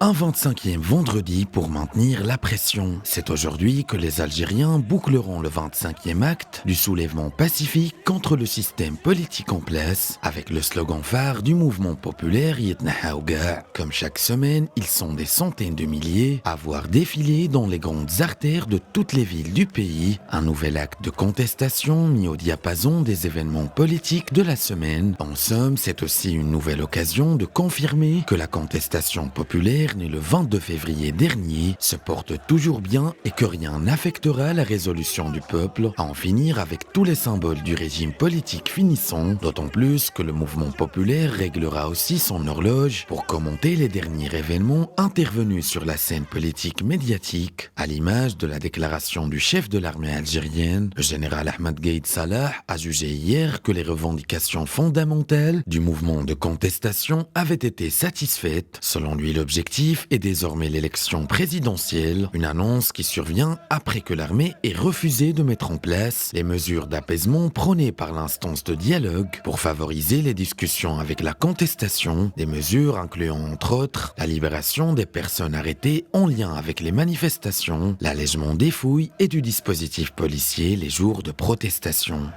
Un 25e vendredi pour maintenir la pression. C'est aujourd'hui que les Algériens boucleront le 25e acte du soulèvement pacifique contre le système politique en place avec le slogan phare du mouvement populaire Yetnaha Ouga. Comme chaque semaine, ils sont des centaines de milliers à voir défiler dans les grandes artères de toutes les villes du pays. Un nouvel acte de contestation mis au diapason des événements politiques de la semaine. En somme, c'est aussi une nouvelle occasion de confirmer que la contestation populaire né le 22 février dernier se porte toujours bien et que rien n'affectera la résolution du peuple à en finir avec tous les symboles du régime politique finissant, d'autant plus que le mouvement populaire réglera aussi son horloge pour commenter les derniers événements intervenus sur la scène politique médiatique, à l'image de la déclaration du chef de l'armée algérienne. Le général Ahmed Gaïd Salah a jugé hier que les revendications fondamentales du mouvement de contestation avaient été satisfaites. Selon lui, l'objectif est désormais l'élection présidentielle, une annonce qui survient après que l'armée ait refusé de mettre en place les mesures d'apaisement prônées par l'instance de dialogue pour favoriser les discussions avec la contestation, des mesures incluant entre autres la libération des personnes arrêtées en lien avec les manifestations, l'allègement des fouilles et du dispositif policier les jours de protestation.